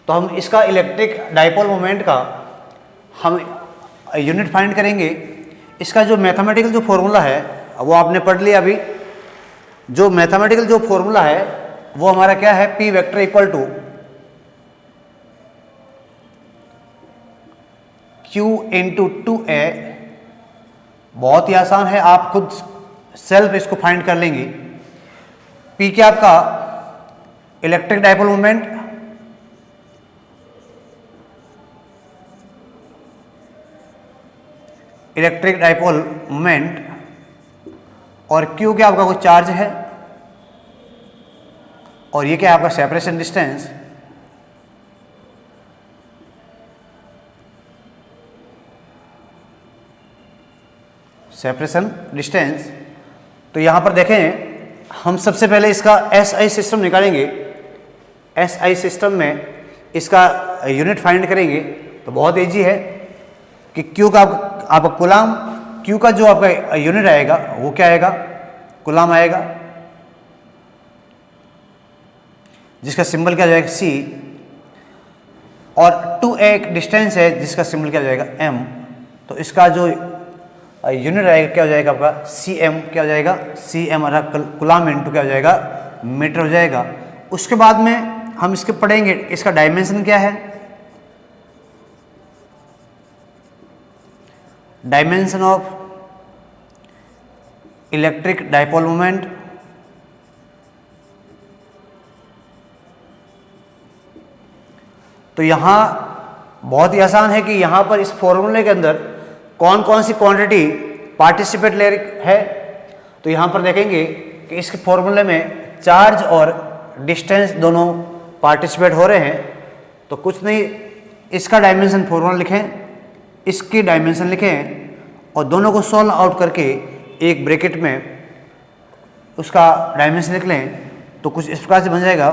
तो हम इसका इलेक्ट्रिक डाइपोल मोमेंट का हम यूनिट फाइंड करेंगे। इसका जो मैथमेटिकल जो फॉर्मूला है वो आपने पढ़ लिया अभी। जो मैथमेटिकल जो फॉर्मूला है वो हमारा क्या है, P vector equal to Q into 2a। बहुत ही आसान है, आप खुद सेल्फ इसको फाइंड कर लेंगे। पी क्या आपका electric dipole moment, electric dipole moment, और क्यू क्या आपका कोई चार्ज है, और ये क्या है आपका सेपरेशन डिस्टेंस। Separation distance. तो यहां पर देखें, हम सबसे पहले इसका एसआई सिस्टम निकालेंगे। एसआई सिस्टम में इसका यूनिट फाइंड करेंगे। तो बहुत इजी है कि क्यू का आपका कूलाम, क्यू का जो आपका यूनिट आएगा वो क्या आएगा, कूलाम आएगा, जिसका सिंबल क्या जाएगा सी, और 2a एक डिस्टेंस है जिसका सिंबल क्या जाएगा m। तो इसका जो यूनिट आएगा क्या हो जाएगा आपका cm, क्या हो जाएगा cm, कूलाम इंटू क्या हो जाएगा मीटर हो जाएगा। उसके बाद में हम इसके पढ़ेंगे इसका डायमेंशन क्या है, dimension of electric dipole moment. तो यहां बहुत ही आसान है कि यहां पर इस फॉर्मूले के अंदर कौन कौन सी क्वांटिटी पार्टिसिपेट ले रही है। तो यहां पर देखेंगे कि इसके फॉर्मूले में चार्ज और डिस्टेंस दोनों पार्टिसिपेट हो रहे हैं। तो कुछ नहीं, इसका डायमेंशन फॉर्मूला लिखें, इसकी डायमेंशन लिखें, और दोनों को सॉल्व आउट करके एक ब्रैकेट में उसका डायमेंशन लिख लें। तो कुछ इस प्रकार से बन जाएगा।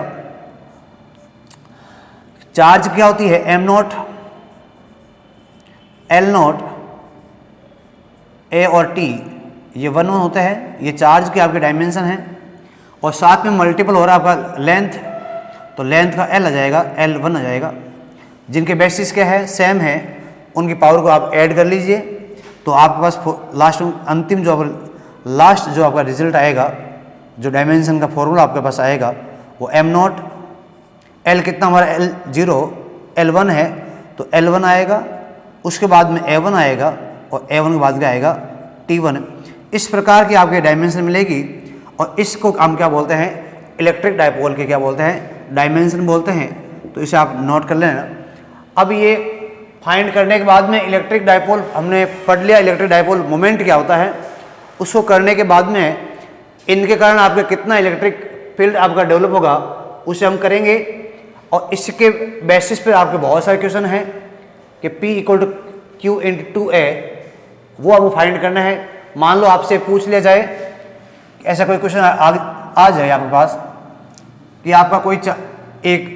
चार्ज क्या होती है एम नॉट, एल नॉट, ए और टी, ये 1 1 होता है। ये चार्ज के आपके डायमेंशन है, और साथ में मल्टीपल हो रहा है आपका लेंथ। तो लेंथ का एल आ जाएगा, L1 आ जाएगा। जिनके बेसिस क्या है सेम है, उनकी पावर को आप ऐड कर लीजिए। तो आपके पास लास्ट अंतिम जो आपका रिजल्ट आएगा, जो डायमेंशन का फॉर्मूला आपके पास आएगा वो एम नॉट, एल कितना हमारा L0, L1 है तो L1 आएगा, उसके बाद में A1 आएगा, और A1 के बाद क्या आएगा T1। इस प्रकार की आपके डायमेंशन मिलेगी। और इसको हम क्या बोलते हैं, इलेक्ट्रिक डाइपोल के क्या बोलते हैं, डायमेंशन बोलते हैं। तो इसे आप नोट कर लेना। अब ये फाइंड करने के बाद में इलेक्ट्रिक डाइपोल हमने पढ़ लिया, इलेक्ट्रिक डाइपोल मोमेंट क्या होता है। उसको करने के बाद में इनके कारण आपका कितना इलेक्ट्रिक फील्ड आपका डेवलप होगा उसे हम करेंगे। और इसके बेसिस पे आपके बहुत सारे क्वेश्चन हैं कि P equal to Q into 2a, वो आपको फाइंड करना है। मान लो आपसे पूछ लिया जाए, ऐसा कोई क्वेश्चन आ जाए आपके पास कि आपका कोई एक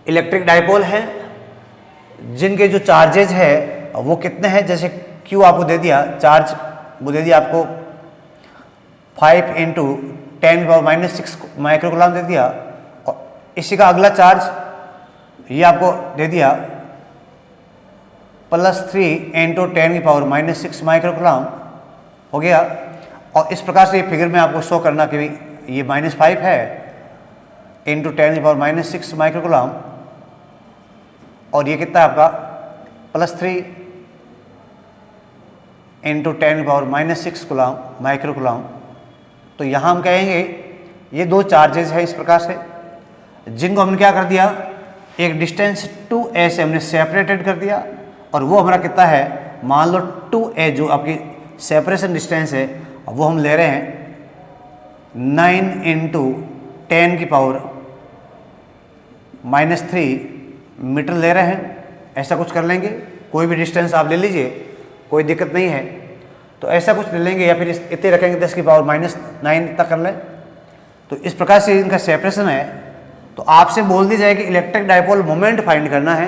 इलेक्ट्रिक डाइपोल है जिनके जो चार्जेज है वो कितने हैं। जैसे Q आपको दे दिया चार्ज, वो दे दिया आपको 5 इंटू 10⁻⁻6 माइक्रोकूलम दे दिया। और इसी का अगला चार्ज ये आपको दे दिया +3 इंटू 10⁻⁻6 माइक्रोकूलम हो गया। और इस प्रकार से ये फिगर में आपको शो करना कि ये -5 है इंटू 10⁻⁻6 माइक्रोकूलम, और ये कितना है आपका +3 इंटू 10⁻⁻6 माइक्रोकूलम। तो यहाँ हम कहेंगे ये दो चार्जेस हैं इस प्रकार से, जिनको हमने क्या कर दिया, एक डिस्टेंस 2a से हमने सेपरेटेड कर दिया। और वो हमारा कितना है, मान लो 2a जो आपकी सेपरेशन डिस्टेंस है वो हम ले रहे हैं 9 इंटू 10⁻³ मीटर ले रहे हैं। ऐसा कुछ कर लेंगे, कोई भी डिस्टेंस आप ले लीजिए, कोई दिक्कत नहीं है। तो ऐसा कुछ ले लेंगे, या फिर इतने रखेंगे 10⁻⁹ तक कर लें। तो इस प्रकार से इनका सेपरेशन है। तो आपसे बोल दी जाए कि इलेक्ट्रिक डाइपोल मोमेंट फाइंड करना है,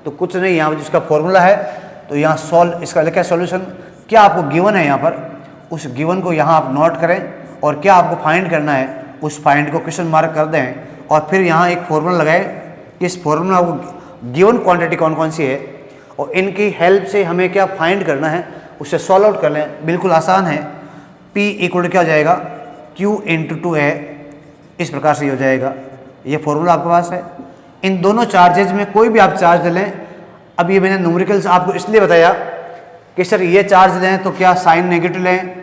तो कुछ नहीं, यहाँ जिसका फॉर्मूला है तो यहाँ सॉल्व, इसका लिखा है सॉल्यूशन। क्या आपको गिवन है यहाँ पर, उस गिवन को यहाँ आप नोट करें, और क्या आपको फाइंड करना है उस फाइंड को क्वेश्चन मार्क कर दें, और फिर यहाँ एक फॉर्मूला लगाए कि इस फॉर्मूला को गिवन क्वांटिटी कौन कौन सी है और इनकी हेल्प से हमें क्या फाइंड करना है उससे सॉल्व आउट कर लें। बिल्कुल आसान है। P इक्वल टू क्या हो जाएगा, Q इंटू 2 है, इस प्रकार से हो जाएगा। ये फॉर्मूला आपके पास है। इन दोनों चार्जेज में कोई भी आप चार्ज ले लें। अब ये मैंने न्यूमेरिकल्स आपको इसलिए बताया कि सर ये चार्ज लें तो क्या साइन नेगेटिव लें,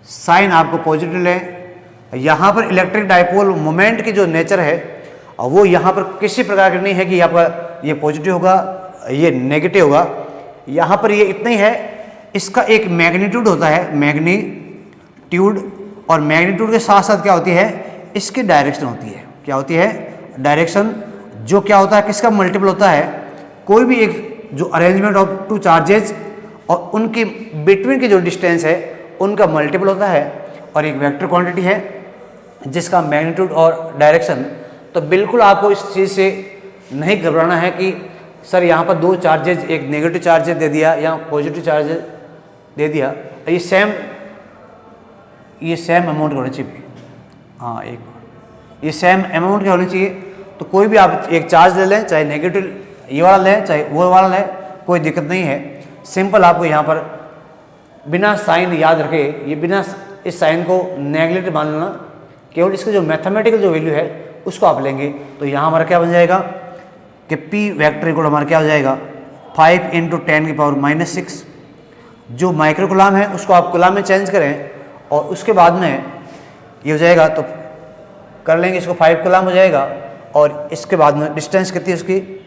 साइन आपको पॉजिटिव लें। यहाँ पर इलेक्ट्रिक डाइपोल मोमेंट की जो नेचर है वो यहाँ पर किसी प्रकार की नहीं है कि आपका ये पॉजिटिव होगा ये नेगेटिव होगा। यहाँ पर ये इतना ही है, इसका एक मैग्नीट्यूड होता है, मैग्नीट्यूड, और मैग्नीट्यूड के साथ साथ क्या होती है इसकी डायरेक्शन होती है। क्या होती है, डायरेक्शन, जो क्या होता है किसका मल्टीपल होता है, कोई भी एक जो अरेंजमेंट ऑफ टू चार्जेज और उनकी बिटवीन की जो डिस्टेंस है उनका मल्टीपल होता है। और एक वेक्टर क्वांटिटी है जिसका मैग्नीट्यूड और डायरेक्शन। तो बिल्कुल आपको इस चीज़ से नहीं घबराना है कि सर यहाँ पर दो चार्जेज, एक नेगेटिव चार्जेज दे दिया या पॉजिटिव चार्जेज दे दिया, ये सेम अमाउंट होना चाहिए। हाँ, ये सेम अमाउंट के होने चाहिए। तो कोई भी आप एक चार्ज ले लें, चाहे नेगेटिव ये वाला लें चाहे वो वाला लें, कोई दिक्कत नहीं है। सिंपल आपको यहाँ पर बिना साइन याद रखे, ये बिना इस साइन को नेगलेक्ट मान लेना, केवल इसका जो मैथमेटिकल जो वैल्यू है उसको आप लेंगे। तो यहाँ हमारा क्या बन जाएगा कि P वेक्टर इक्वल हमारा क्या हो जाएगा 5 इंटू 10⁻⁻6। जो माइक्रो कूलाम है उसको आप कूलाम में चेंज करें और उसके बाद में ये हो जाएगा, तो कर लेंगे इसको 5 कूलाम हो जाएगा। और इसके बाद में डिस्टेंस कितनी है उसकी,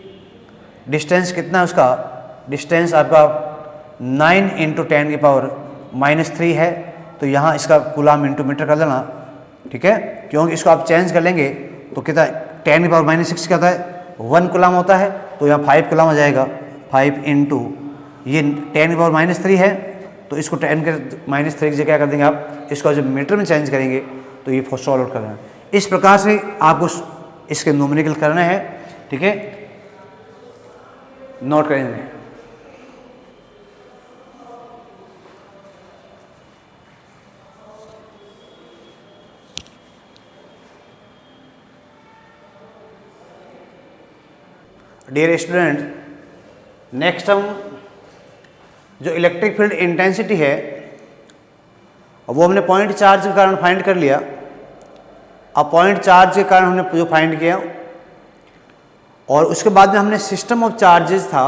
डिस्टेंस कितना है उसका, डिस्टेंस आपका 9 इंटू 10⁻⁻3 है। तो यहाँ इसका कूलाम इंटू मीटर कर लेना, ठीक है, क्योंकि इसको आप चेंज कर लेंगे तो कितना 10⁻⁻6 क्या होता है 1 कूलाम होता है। तो यहाँ 5 कूलाम हो जाएगा, 5 इंटू ये 10⁻³ है, तो इसको 10⁻³ से क्या कर देंगे आप, इसको जब मीटर में चेंज करेंगे तो ये सॉल्व आउट करना है। इस प्रकार से आपको इसके न्यूमेरिकल करना है, ठीक है, नोट करेंगे। डियर स्टूडेंट, नेक्स्ट हम जो इलेक्ट्रिक फील्ड इंटेंसिटी है वो हमने पॉइंट चार्ज के कारण फाइंड कर लिया। अब पॉइंट चार्ज के कारण हमने जो फाइंड किया और उसके बाद में हमने सिस्टम ऑफ चार्जेस था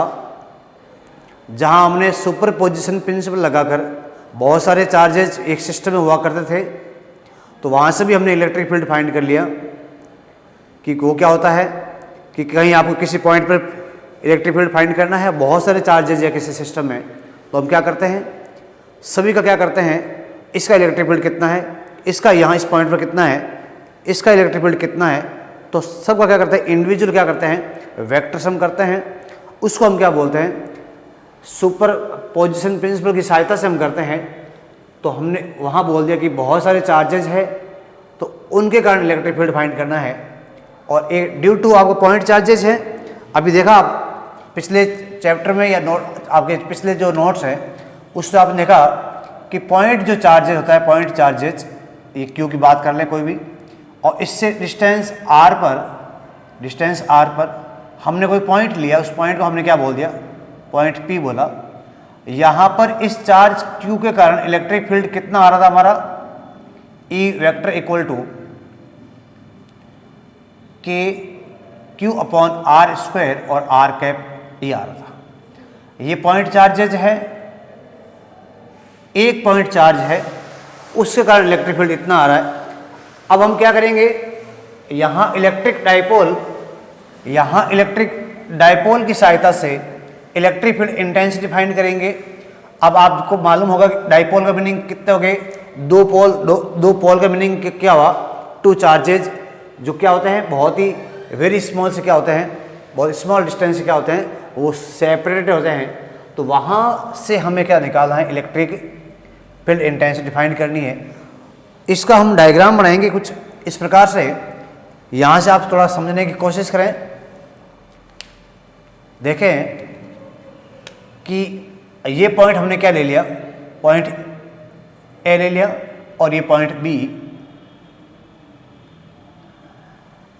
जहां हमने सुपर पोजिशन प्रिंसिपल लगाकर बहुत सारे चार्जेस एक सिस्टम में हुआ करते थे। तो वहाँ से भी हमने इलेक्ट्रिक फील्ड फाइंड कर लिया कि वो क्या होता है कि कहीं आपको किसी पॉइंट पर इलेक्ट्रिक फील्ड फाइंड करना है, बहुत सारे चार्जेस है किसी सिस्टम में, तो हम क्या करते हैं, सभी का क्या करते हैं, इसका इलेक्ट्रिक फील्ड कितना है, इसका यहाँ इस पॉइंट पर कितना है, इसका इलेक्ट्रिक फील्ड कितना है, तो सबका क्या करते हैं, इंडिविजुअल क्या करते हैं, वेक्टर सम करते हैं। उसको हम क्या बोलते हैं, सुपर पोजिशन प्रिंसिपल की सहायता से हम करते हैं। तो हमने वहाँ बोल दिया कि बहुत सारे चार्जेज है तो उनके कारण इलेक्ट्रिक फील्ड फाइंड करना है। और एक ड्यू टू आपको पॉइंट चार्जेज है, अभी देखा आप पिछले चैप्टर में या नोट आपके पिछले जो नोट्स हैं उससे आपने देखा कि पॉइंट जो चार्जेज होता है, पॉइंट चार्जेज, ये क्यू की बात कर लें कोई भी, और इससे डिस्टेंस r पर हमने कोई पॉइंट लिया, उस पॉइंट को हमने क्या बोल दिया, पॉइंट P बोला। यहाँ पर इस चार्ज Q के कारण इलेक्ट्रिक फील्ड कितना आ रहा था हमारा, E vector equal to Q/r² और r कैप ये आ रहा था। ये पॉइंट चार्जेज है, एक पॉइंट चार्ज है, उसके कारण इलेक्ट्रिक फील्ड इतना आ रहा है। अब हम क्या करेंगे, यहाँ इलेक्ट्रिक डाइपोल की सहायता से इलेक्ट्रिक फील्ड इंटेंसिटी फाइंड करेंगे। अब आपको मालूम होगा कि डाइपोल का मीनिंग कितने हो गए, दो पोल का मीनिंग क्या हुआ, टू चार्जेज, जो क्या होते हैं बहुत ही वेरी स्मॉल से क्या होते हैं, बहुत स्मॉल डिस्टेंस से क्या होते हैं, वो सेपरेटेड होते हैं। तो वहाँ से हमें क्या निकालना है, इलेक्ट्रिक फील्ड इंटेंसिटी फाइंड करनी है। इसका हम डायग्राम बनाएंगे कुछ इस प्रकार से, यहाँ से आप थोड़ा समझने की कोशिश करें। देखें कि ये पॉइंट हमने क्या ले लिया, पॉइंट ए ले लिया और ये पॉइंट बी।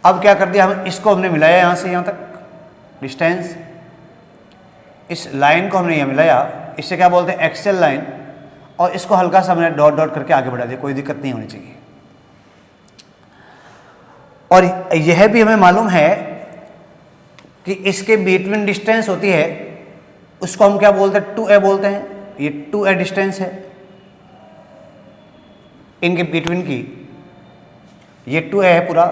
अब क्या कर दिया, हम इसको हमने मिलाया यहाँ से यहाँ तक डिस्टेंस, इस लाइन को हमने यहाँ मिलाया, इससे क्या बोलते हैं एक्सेल लाइन, और इसको हल्का सा हमने डॉट डॉट करके आगे बढ़ा दिया, कोई दिक्कत नहीं होनी चाहिए। और यह भी हमें मालूम है कि इसके बिटवीन डिस्टेंस होती है, उसको हम क्या बोलते हैं 2a बोलते हैं, ये 2a डिस्टेंस है इनके बिटवीन की, ये 2a है पूरा।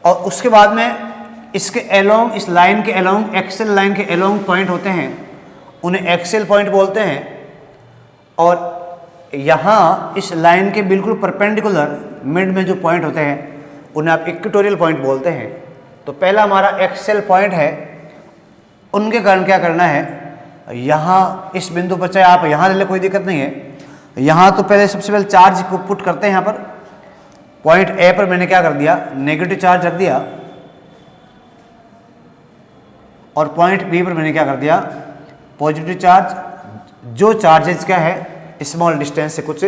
और उसके बाद में इसके एलोंग, इस लाइन के एलोंग, एक्सेल लाइन के एलोंग पॉइंट होते हैं, उन्हें एक्सेल पॉइंट बोलते हैं। और यहाँ इस लाइन के बिल्कुल परपेंडिकुलर मिड में जो पॉइंट होते हैं उन्हें आप इक्वेटोरियल पॉइंट बोलते हैं। तो पहला हमारा एक्सेल पॉइंट है, उनके कारण क्या करना है, यहाँ इस बिंदु पर, चाहे आप यहाँ ले ले कोई दिक्कत नहीं है, यहाँ तो पहले सबसे पहले चार्ज को पुट करते हैं। यहाँ पर पॉइंट ए पर मैंने क्या कर दिया, नेगेटिव चार्ज रख दिया, और पॉइंट बी पर मैंने क्या कर दिया, पॉजिटिव चार्ज। जो चार्जेस क्या है स्मॉल डिस्टेंस से कुछ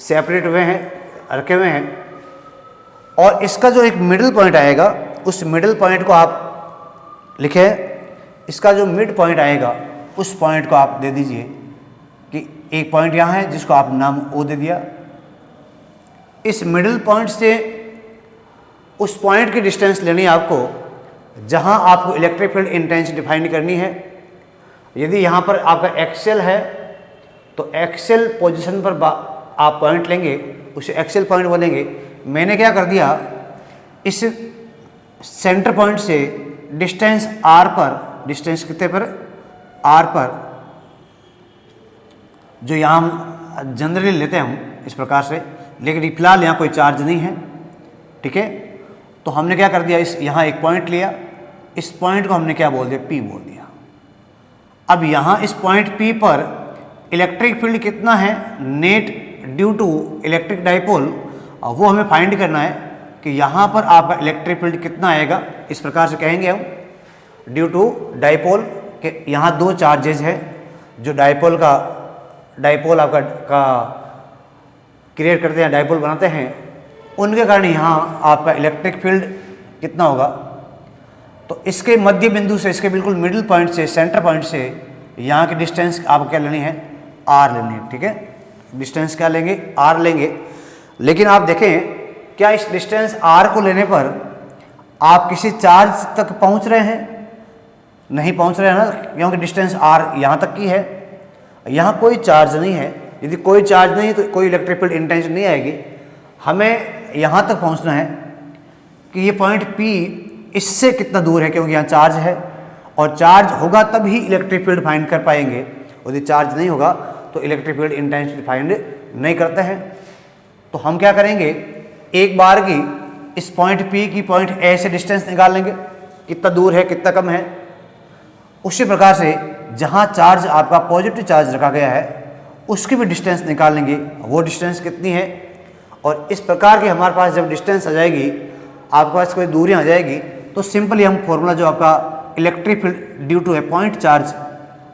सेपरेट हुए हैं, रखे हुए हैं, और इसका जो एक मिडिल पॉइंट आएगा, उस मिडिल पॉइंट को आप लिखे, इसका जो मिड पॉइंट आएगा उस पॉइंट को आप दे दीजिए कि एक पॉइंट यहाँ है जिसको आप नाम ओ दे दिया। इस मिडिल पॉइंट से उस पॉइंट की डिस्टेंस लेनी है आपको जहाँ आपको इलेक्ट्रिक फील्ड इंटेंसिटी डिफाइन करनी है। यदि यहाँ पर आपका एक्सेल है तो एक्सेल पोजीशन पर आप पॉइंट लेंगे, उसे एक्सेल पॉइंट बोलेंगे। मैंने क्या कर दिया, इस सेंटर पॉइंट से डिस्टेंस आर पर, डिस्टेंस कितने पर, आर पर, जो यहाँ हम जनरली लेते हैं हम इस प्रकार से, लेकिन फिलहाल यहाँ कोई चार्ज नहीं है, ठीक है। तो हमने क्या कर दिया, इस यहाँ एक पॉइंट लिया, इस पॉइंट को हमने क्या बोल दिया, पी बोल दिया। अब यहाँ इस पॉइंट पी पर इलेक्ट्रिक फील्ड कितना है net due to electric dipole, वो हमें फाइंड करना है कि यहाँ पर आपका इलेक्ट्रिक फील्ड कितना आएगा। इस प्रकार से कहेंगे हम, ड्यू टू डाइपोल के यहाँ दो चार्जेज है जो डाइपोल आपका का क्रिएट करते हैं, डाइपोल बनाते हैं, उनके कारण यहाँ आपका इलेक्ट्रिक फील्ड कितना होगा। तो इसके मध्य बिंदु से, इसके बिल्कुल मिडिल पॉइंट से, सेंटर पॉइंट से यहाँ की डिस्टेंस आपको क्या लेनी है, आर लेनी है, ठीक है। डिस्टेंस क्या लेंगे, आर लेंगे। लेकिन आप देखें क्या इस डिस्टेंस आर को लेने पर आप किसी चार्ज तक पहुँच रहे हैं, नहीं पहुँच रहे हैं ना, क्योंकि डिस्टेंस आर यहाँ तक की है, यहाँ कोई चार्ज नहीं है। यदि कोई चार्ज नहीं है तो कोई इलेक्ट्रिक फील्ड इंटेंसिटी नहीं आएगी। हमें यहाँ तक पहुँचना है कि ये पॉइंट पी इससे कितना दूर है, क्योंकि यहाँ चार्ज है, और चार्ज होगा तभी इलेक्ट्रिक फील्ड फाइंड कर पाएंगे। यदि चार्ज नहीं होगा तो इलेक्ट्रिक फील्ड इंटेंसिटी फाइंड नहीं करते हैं। तो हम क्या करेंगे, एक बार की इस पॉइंट पी की पॉइंट ए से डिस्टेंस निकाल लेंगे, कितना दूर है, कितना कम है। उसी प्रकार से जहाँ चार्ज आपका पॉजिटिव चार्ज रखा गया है उसकी भी डिस्टेंस निकाल लेंगे, वो डिस्टेंस कितनी है। और इस प्रकार की हमारे पास जब डिस्टेंस आ जाएगी, आपके पास कोई दूरियाँ आ जाएगी, तो सिंपली हम फॉर्मूला जो आपका electric field due to a point charge,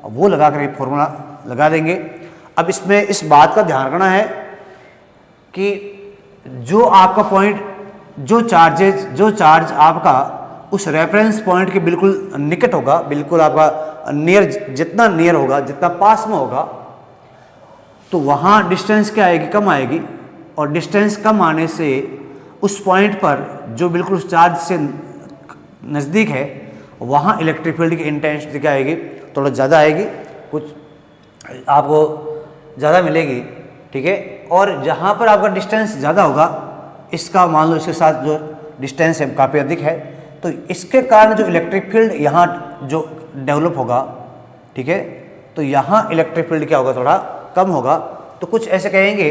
वो लगा कर फॉर्मूला लगा देंगे। अब इसमें इस बात का ध्यान रखना है कि जो आपका पॉइंट, जो चार्ज आपका उस रेफरेंस पॉइंट के बिल्कुल निकट होगा, बिल्कुल आपका नियर, जितना नियर होगा, जितना पास में होगा, तो वहाँ डिस्टेंस क्या आएगी, कम आएगी। और डिस्टेंस कम आने से उस पॉइंट पर जो बिल्कुल उस चार्ज से नज़दीक है, वहाँ इलेक्ट्रिक फील्ड की इंटेंसिटी क्या आएगी, थोड़ा ज़्यादा आएगी, कुछ आपको ज़्यादा मिलेगी, ठीक है। और जहाँ पर आपका डिस्टेंस ज़्यादा होगा, इसका मान लो इसके साथ जो डिस्टेंस है काफ़ी अधिक है, तो इसके कारण जो इलेक्ट्रिक फील्ड यहाँ जो डेवलप होगा, ठीक है, तो यहाँ इलेक्ट्रिक फील्ड क्या होगा, थोड़ा कम होगा। तो कुछ ऐसे कहेंगे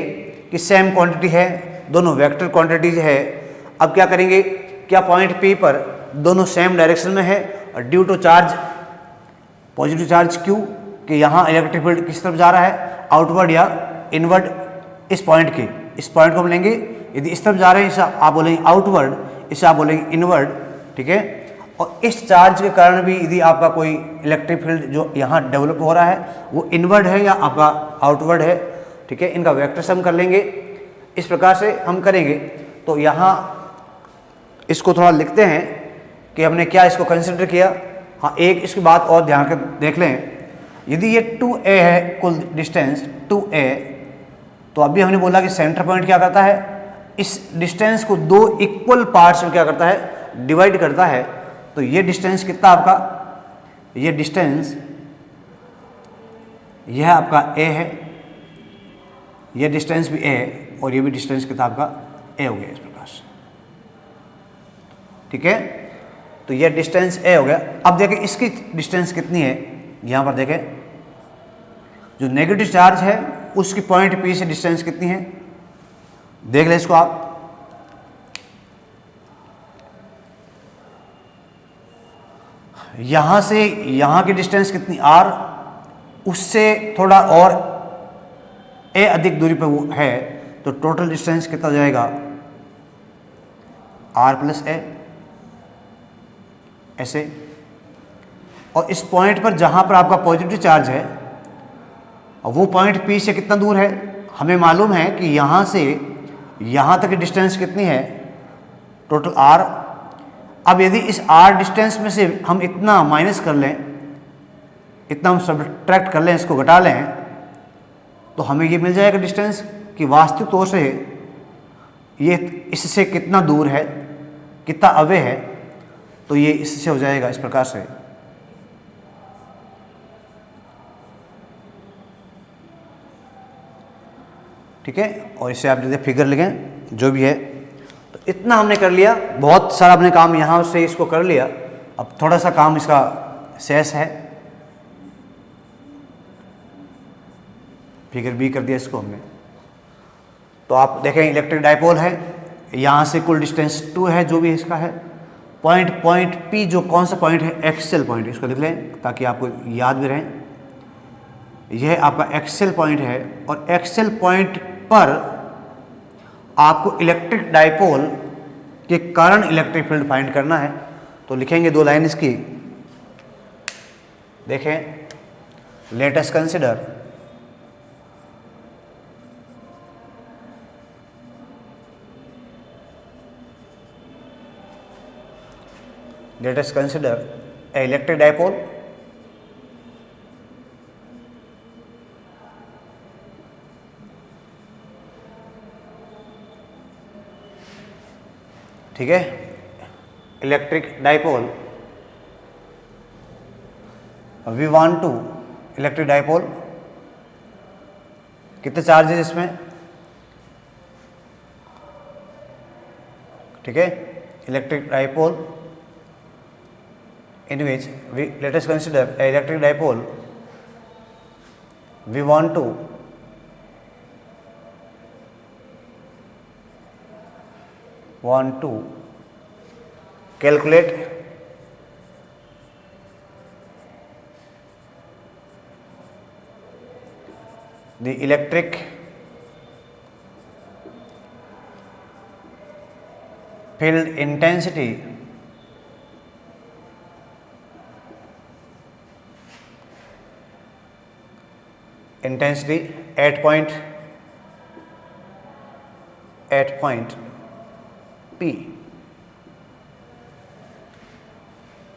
कि सेम क्वांटिटी है, दोनों वेक्टर क्वांटिटीज है। अब क्या करेंगे, क्या पॉइंट पी पर दोनों सेम डायरेक्शन में है, और due to charge, positive charge Q, कि यहाँ इलेक्ट्रिक फील्ड किस तरफ जा रहा है, आउटवर्ड या इनवर्ड, इस पॉइंट को हम लेंगे। यदि इस तरफ जा रहे हैं, इसे आप बोलेंगे आउटवर्ड, इसे आप बोलेंगे इनवर्ड, ठीक है। और इस चार्ज के कारण भी यदि आपका कोई इलेक्ट्रिक फील्ड जो यहाँ डेवलप हो रहा है वो इनवर्ड है या आपका आउटवर्ड है, ठीक है, इनका वेक्टर सम कर लेंगे। इस प्रकार से हम करेंगे। तो यहाँ इसको थोड़ा लिखते हैं कि हमने क्या इसको कंसिडर किया। हाँ, एक इसकी बात और ध्यान कर देख लें, यदि ये 2a है कुल डिस्टेंस 2a, तो अभी हमने बोला कि सेंटर पॉइंट क्या करता है, इस डिस्टेंस को दो इक्वल पार्ट्स में क्या करता है, डिवाइड करता है। तो ये डिस्टेंस कितना आपका, ये डिस्टेंस यह आपका a है, ये डिस्टेंस भी a है, और ये भी डिस्टेंस कितना आपका a हो गया इस प्रकार से। ठीक है, तो ये डिस्टेंस a हो गया। अब देखें इसकी डिस्टेंस कितनी है, यहाँ पर देखें जो नेगेटिव चार्ज है उसकी पॉइंट P से डिस्टेंस कितनी है, देख लें इसको आप। यहाँ से यहाँ की डिस्टेंस कितनी r, उससे थोड़ा और a अधिक दूरी पर वो है, तो टोटल डिस्टेंस कितना जाएगा r प्लस a, ऐसे। और इस पॉइंट पर जहाँ पर आपका पॉजिटिव चार्ज है, वो पॉइंट P से कितना दूर है, हमें मालूम है कि यहाँ से यहाँ तक की डिस्टेंस कितनी है, टोटल r। अब यदि इस r डिस्टेंस में से हम इतना माइनस कर लें, इतना हम सब्ट्रैक्ट कर लें, इसको घटा लें, तो हमें ये मिल जाएगा डिस्टेंस कि वास्तविक तौर से ये इससे कितना दूर है, कितना अवे है। तो ये इससे हो जाएगा इस प्रकार से। ठीक है, और इससे आप जैसे फिगर लिखें जो भी है। तो इतना हमने कर लिया, बहुत सारा अपने काम यहाँ से इसको कर लिया। अब थोड़ा सा काम इसका शेष है, फिगर बी कर दिया इसको हमने। तो आप देखें इलेक्ट्रिक डायपोल है, यहाँ से कुल डिस्टेंस 2 है जो भी इसका है। पॉइंट P जो कौन सा पॉइंट है, एक्सेल पॉइंट, इसको लिख लें ताकि आपको याद भी रहे। यह आपका एक्सेल पॉइंट है, और एक्सेल पॉइंट पर आपको इलेक्ट्रिक डायपोल के कारण इलेक्ट्रिक फील्ड फाइंड करना है। तो लिखेंगे 2 लाइन इसकी, देखें, let us consider a electric dipole ठीक है, electric dipole V want to electric dipole कितने चार्ज है इसमें, ठीक है, electric dipole in which let us consider a electric dipole we want to calculate the electric field intensity at point P,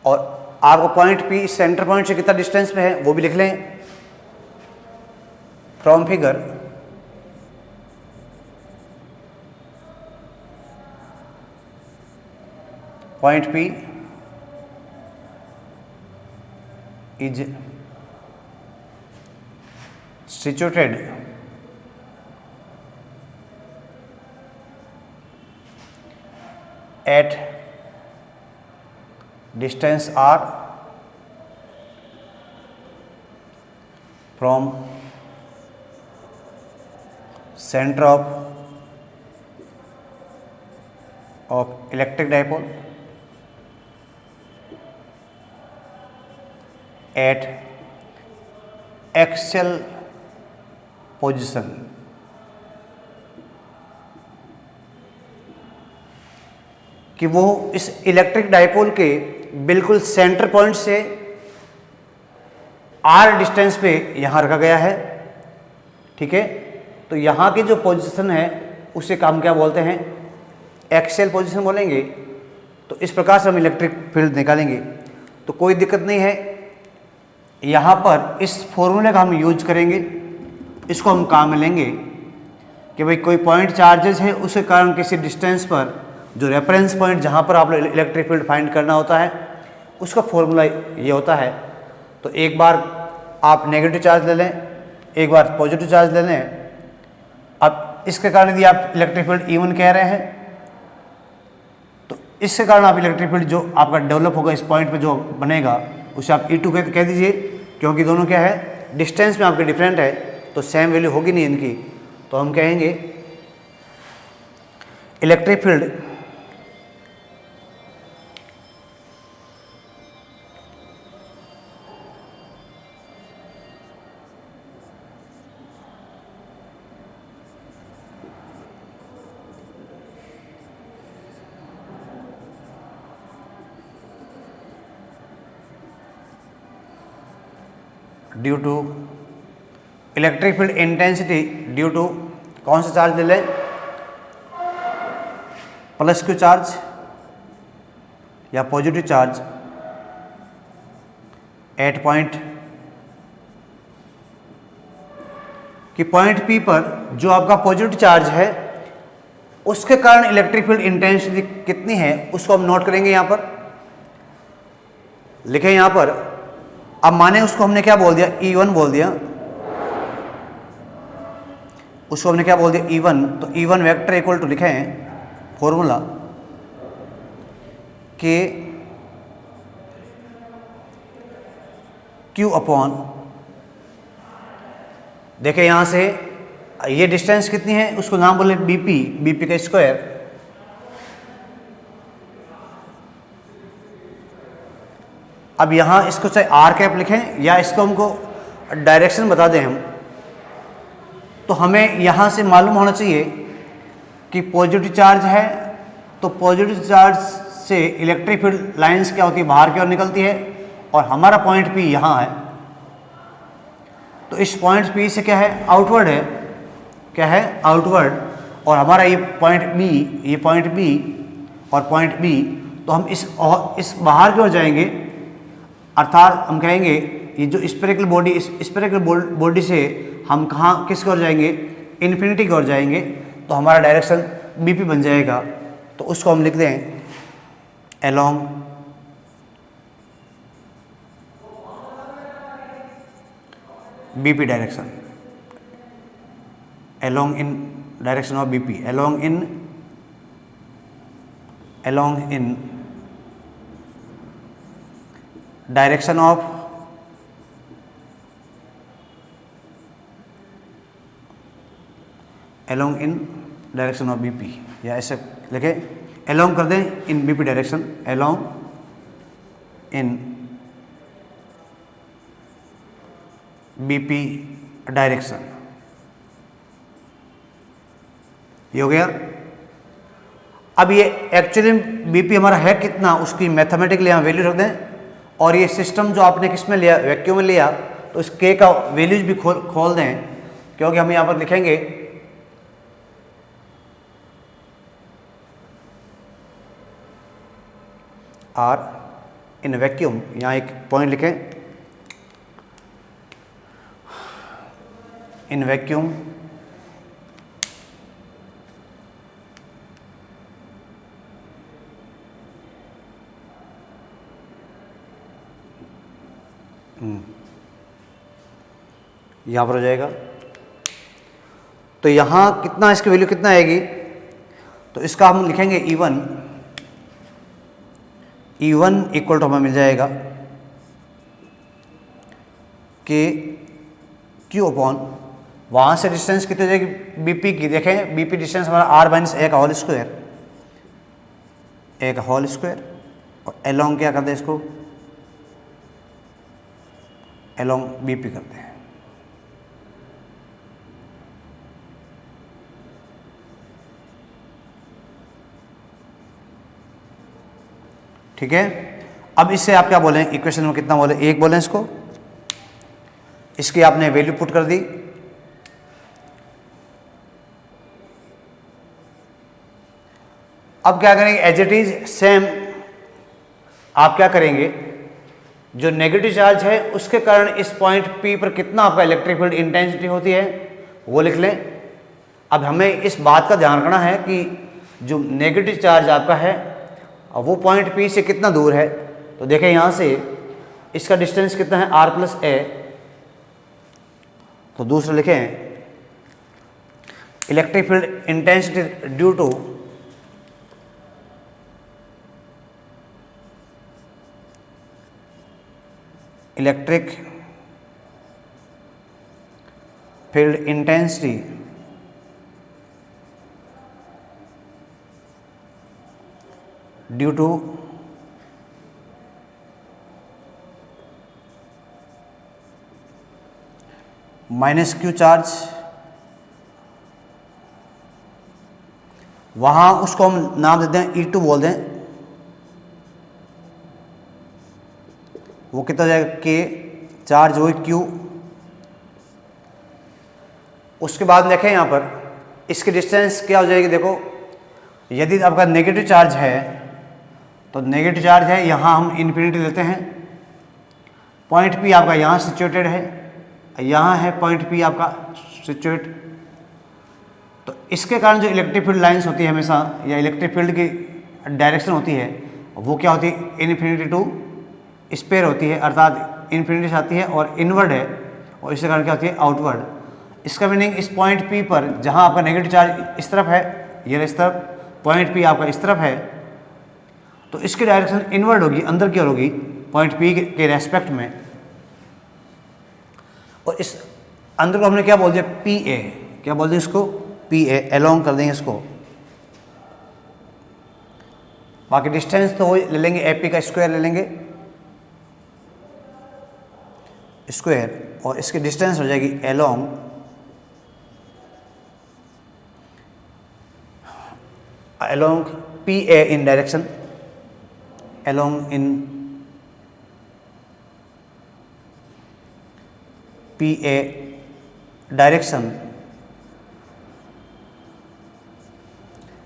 और आपको point P centre point से कितना distance में है वो भी लिख लें। From figure point P is situated at distance r from center of electric dipole at axial position. कि वो इस इलेक्ट्रिक डायपोल के बिल्कुल सेंटर पॉइंट से r डिस्टेंस पे यहां रखा गया है। ठीक है, तो यहाँ की जो पोजीशन है उसे हम क्या बोलते हैं, एक्सियल पोजीशन बोलेंगे। तो इस प्रकार से हम इलेक्ट्रिक फील्ड निकालेंगे। तो कोई दिक्कत नहीं है, यहाँ पर इस फॉर्मूले का हम यूज करेंगे, इसको हम काम में लेंगे कि भाई कोई पॉइंट चार्जेस है, उसके कारण किसी डिस्टेंस पर जो रेफरेंस पॉइंट जहाँ पर आप इलेक्ट्रिक फील्ड फाइंड करना होता है उसका फॉर्मूला ये होता है। तो एक बार आप नेगेटिव चार्ज ले लें, एक बार पॉजिटिव चार्ज ले लें। अब इसके कारण यदि आप इलेक्ट्रिक फील्ड E1 कह रहे हैं तो इसके कारण आप इलेक्ट्रिक फील्ड जो आपका डेवलप होगा इस पॉइंट पे जो बनेगा उसे आप E2 कह दीजिए, क्योंकि दोनों क्या है डिस्टेंस में आपके डिफरेंट है तो सेम वैल्यू होगी नहीं इनकी। तो हम कहेंगे electric field due to electric field intensity due to कौन सा चार्ज ले लें, प्लस क्यू चार्ज या पॉजिटिव चार्ज एट पॉइंट कि पॉइंट P पर जो आपका पॉजिटिव चार्ज है उसके कारण इलेक्ट्रिक फील्ड इंटेंसिटी कितनी है उसको हम नोट करेंगे। यहाँ पर लिखें, यहाँ पर अब माने उसको हमने क्या बोल दिया E1 बोल दिया, उसको हमने क्या बोल दिया E1। तो E1 वेक्टर इक्वल टू लिखें फॉर्मूला के Q अपॉन, देखें यहाँ से ये डिस्टेंस कितनी है उसको नाम बोले BP का स्क्वायर। अब यहाँ इसको चाहे आर कैप लिखें या इसको हमको डायरेक्शन बता दें हम, तो हमें यहाँ से मालूम होना चाहिए कि पॉजिटिव चार्ज है तो पॉजिटिव चार्ज से इलेक्ट्रिक फील्ड लाइंस क्या होती है बाहर की ओर निकलती है और हमारा पॉइंट P यहाँ है। तो इस पॉइंट P से क्या है आउटवर्ड है, क्या है आउटवर्ड, और हमारा ये पॉइंट B और पॉइंट B, तो हम इस बाहर की ओर जाएंगे, अर्थात हम कहेंगे ये जो स्फेरिकल बॉडी, इस स्फेरिकल बॉडी से हम कहाँ किस की ओर जाएंगे इन्फिनिटी की ओर जाएंगे। तो हमारा डायरेक्शन BP बन जाएगा। तो उसको हम लिख दें along BP direction, along in direction of BP, along in direction of along in direction of BP, या ऐसे लिखे along कर दें इन BP direction, along in BP direction. ये हो गया। अब ये एक्चुअली BP हमारा है कितना उसकी मैथमेटिकली यहाँ वैल्यू रख दें, और ये सिस्टम जो आपने किस में लिया वैक्यूम में लिया तो इस K का वैल्यूज भी खोल दें, क्योंकि हम यहाँ पर लिखेंगे R इन वैक्यूम, यहाँ एक पॉइंट लिखें इन वैक्यूम यहाँ पर हो जाएगा। तो यहाँ कितना इसकी वैल्यू कितना आएगी, तो इसका हम लिखेंगे E1 इक्वल टू हमें मिल जाएगा कि Q अपॉन, वहाँ से डिस्टेंस कितनी हो जाएगी BP की, देखें BP डिस्टेंस हमारा R माइनस A का होल स्क्वायर, और एलोंग क्या करते हैं इसको एलोंग BP करते हैं। ठीक है। अब इससे आप क्या बोलें इक्वेशन में कितना बोले, 1 बोलें इसको, इसकी आपने वैल्यू पुट कर दी। अब क्या करेंगे एज इट इज सेम आप क्या करेंगे, जो नेगेटिव चार्ज है उसके कारण इस पॉइंट P पर कितना आपका इलेक्ट्रिक फील्ड इंटेंसिटी होती है वो लिख लें। अब हमें इस बात का ध्यान रखना है कि जो नेगेटिव चार्ज आपका है वो पॉइंट P से कितना दूर है। तो देखें यहाँ से इसका डिस्टेंस कितना है r प्लस ए। तो दूसरा लिखें electric field intensity due to electric field intensity due to minus Q charge, वहां उसको हम नाम देते हैं E2 बोल दें। वो कितना हो जाएगा K, चार्ज हो Q। उसके बाद देखें यहाँ पर इसकी डिस्टेंस क्या हो जाएगी। देखो यदि आपका नेगेटिव चार्ज है तो नेगेटिव चार्ज है, यहाँ हम इन्फिनिटी लेते हैं। पॉइंट P आपका यहाँ सिचुएटेड है, यहाँ है पॉइंट P आपका सिचुएट। तो इसके कारण जो इलेक्ट्रिक फील्ड लाइंस होती है हमेशा, या इलेक्ट्रिक फील्ड की डायरेक्शन होती है वो क्या होती है, इन्फिनिटी टू स्पेयर होती है, अर्थात इन्फिनिटी से आती है और इनवर्ड है, और इसके कारण क्या होती है, आउटवर्ड। इसका मीनिंग इस पॉइंट P पर जहाँ आपका नेगेटिव चार्ज इस तरफ है, ये इस तरफ, पॉइंट P आपका इस तरफ है, तो इसकी डायरेक्शन इनवर्ड होगी, अंदर की ओर होगी पॉइंट P के रेस्पेक्ट में। और इस अंदर को हमने क्या बोल दिया, PA, क्या बोल दिया इसको, PA, अलोंग कर देंगे इसको। बाकी डिस्टेंस तो ले लेंगे, AP का स्क्वायर ले लेंगे स्क्वायर, और इसकी डिस्टेंस हो जाएगी अलोंग PA इन डायरेक्शन, अलोंग इन PA डायरेक्शन।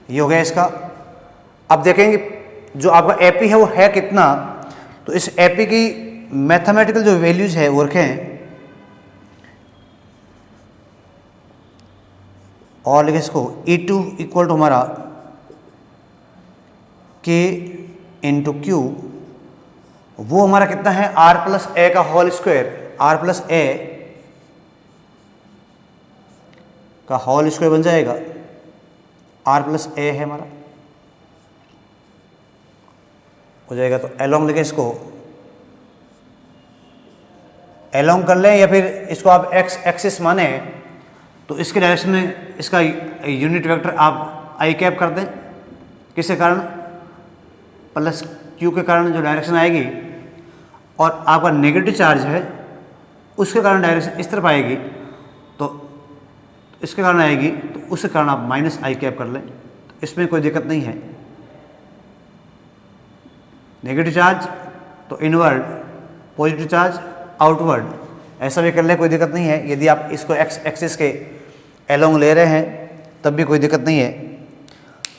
ये हो गया इसका। अब देखेंगे जो आपका AP है वो है कितना, तो इस AP की मैथमेटिकल जो वैल्यूज है वो रखें, और लिखे इसको E2 इक्वल टू हमारा K इंटू Q, वो हमारा कितना है, R प्लस ए का whole square, R plus A का होल स्क्वायर बन जाएगा, R प्लस ए है हमारा, हो जाएगा। तो अलोंग लिखे इसको, अलोंग कर लें, या फिर इसको आप एक्स एक्सिस माने तो इसके डायरेक्शन में इसका यूनिट वेक्टर आप आई कैप कर दें, किसके कारण, प्लस क्यू के कारण जो डायरेक्शन आएगी, और आपका नेगेटिव चार्ज है उसके कारण डायरेक्शन इस तरफ आएगी, तो इसके कारण आएगी, तो उसके कारण आप माइनस आई कैप कर लें, तो इसमें कोई दिक्कत नहीं है। नेगेटिव चार्ज तो इनवर्ड, पॉजिटिव चार्ज आउटवर्ड, ऐसा भी कर ले, कोई दिक्कत नहीं है। यदि आप इसको एक्स एक्सिस के अलोंग ले रहे हैं तब भी कोई दिक्कत नहीं है।